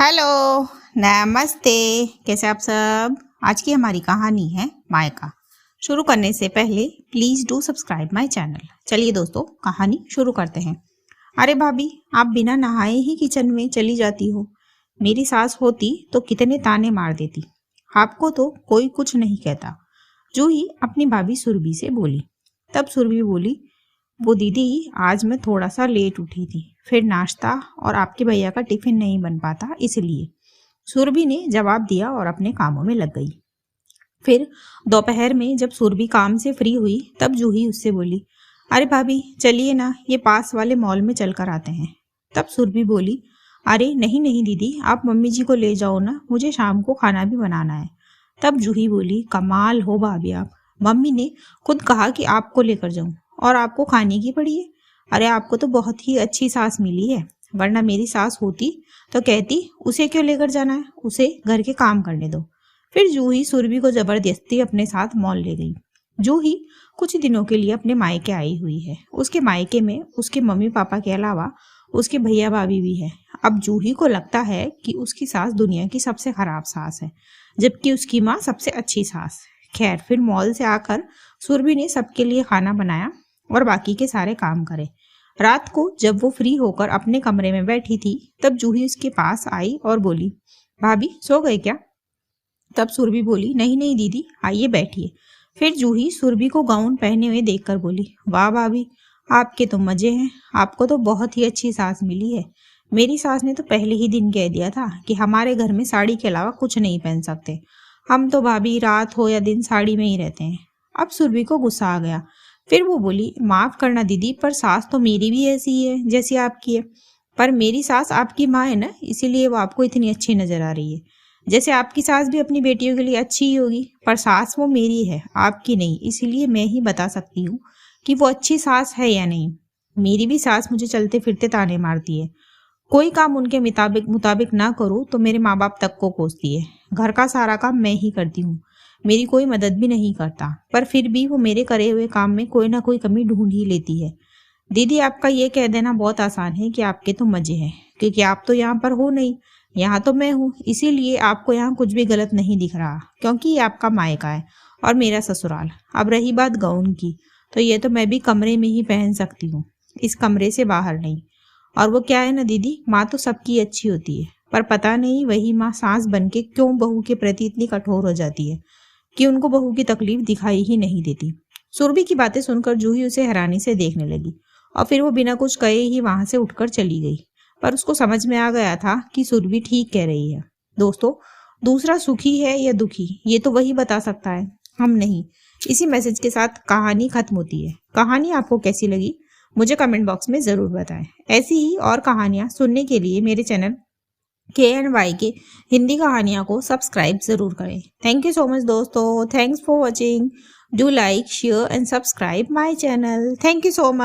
Hello, नमस्ते। कैसे आप सब। आज की हमारी कहानी है मायका। शुरू करने से पहले please do subscribe my channel. चलिए दोस्तों, कहानी शुरू करते हैं। अरे भाभी, आप बिना नहाए ही किचन में चली जाती हो। मेरी सास होती तो कितने ताने मार देती। आपको तो कोई कुछ नहीं कहता। जूही अपनी भाभी सुरभि से बोली। तब सुरभि बोली, वो दीदी, आज मैं थोड़ा सा लेट उठी थी, फिर नाश्ता और आपके भैया का टिफिन नहीं बन पाता इसलिए। सुरभि ने जवाब दिया और अपने कामों में लग गई। फिर दोपहर में जब सुरभि काम से फ्री हुई तब जूही उससे बोली, अरे भाभी चलिए ना, ये पास वाले मॉल में चल कर आते हैं। तब सुरभि बोली, अरे नहीं नहीं दीदी, आप मम्मी जी को ले जाओ ना, मुझे शाम को खाना भी बनाना है। तब जूही बोली, कमाल हो भाभी आप, मम्मी ने खुद कहा कि आपको लेकर जाऊं और आपको खाने की पड़ी है। अरे आपको तो बहुत ही अच्छी सास मिली है, वरना मेरी सास होती तो कहती उसे क्यों लेकर जाना है, उसे घर के काम करने दो। फिर जूही सुरभि को जबरदस्ती अपने साथ मॉल ले गई। जूही कुछ दिनों के लिए अपने मायके आई हुई है। उसके मायके में उसके मम्मी पापा के अलावा उसके भैया भाभी भी है। अब जूही को लगता है कि उसकी सास दुनिया की सबसे खराब सास है, जबकि उसकी माँ सबसे अच्छी सास। खैर, फिर मॉल से आकर सुरभि ने सबके लिए खाना बनाया और बाकी के सारे काम करे। रात को जब वो फ्री होकर अपने कमरे में बैठी थी तब जूही उसके पास आई और बोली, भाभी सो गए क्या। तब सुरभि बोली, नहीं नहीं दीदी, आइए बैठिए। फिर जूही सुरभि को गाउन पहने हुए देखकर बोली, वाह भाभी, आपके तो मजे हैं, आपको तो बहुत ही अच्छी सास मिली है। मेरी सास ने तो पहले ही दिन कह दिया था कि हमारे घर में साड़ी के अलावा कुछ नहीं पहन सकते। हम तो भाभी रात हो या दिन साड़ी में ही रहते हैं। अब सुरभि को गुस्सा आ गया। फिर वो बोली, माफ करना दीदी, पर सास तो मेरी भी ऐसी ही है जैसी आपकी है। पर मेरी सास आपकी माँ है ना, इसीलिए वो आपको इतनी अच्छी नजर आ रही है। जैसे आपकी सास भी अपनी बेटियों के लिए अच्छी ही होगी, पर सास वो मेरी है, आपकी नहीं, इसीलिए मैं ही बता सकती हूँ कि वो अच्छी सास है या नहीं। मेरी भी सास मुझे चलते फिरते ताने मारती है। कोई काम उनके मुताबिक मुताबिक ना करूँ तो मेरे माँ बाप तक को कोसती है। घर का सारा काम मैं ही करती हूँ, मेरी कोई मदद भी नहीं करता, पर फिर भी वो मेरे करे हुए काम में कोई ना कोई कमी ढूंढ ही लेती है। दीदी, आपका ये कह देना बहुत आसान है कि आपके तो मजे हैं, क्योंकि आप तो यहाँ पर हो नहीं, यहाँ तो मैं हूँ, इसीलिए आपको यहाँ कुछ भी गलत नहीं दिख रहा, क्योंकि ये आपका मायका है और मेरा ससुराल। अब रही बात गाउन की, तो ये तो मैं भी कमरे में ही पहन सकती हूँ, इस कमरे से बाहर नहीं। और वो क्या है ना दीदी, माँ तो सबकी अच्छी होती है, पर पता नहीं वही माँ सास बन के क्यों बहू के प्रति इतनी कठोर हो जाती है कि उनको बहू की तकलीफ दिखाई ही नहीं देती। सुरभि की बातें सुनकर जूही उसे हैरानी से देखने लगी और फिर वो बिना कुछ कहे ही वहां से उठकर चली गई। पर उसको समझ में आ गया था कि सुरभि ठीक कह रही है। दोस्तों, दूसरा सुखी है या दुखी, ये तो वही बता सकता है, हम नहीं। इसी मैसेज के साथ कहानी खत्म होती है। कहानी आपको कैसी लगी मुझे कमेंट बॉक्स में जरूर बताएं। ऐसी ही और कहानियां सुनने के लिए मेरे चैनल KNY के हिंदी कहानियां को सब्सक्राइब जरूर करें। थैंक यू सो मच दोस्तों, thanks for watching. Do like, share and subscribe my channel. Thank you so much.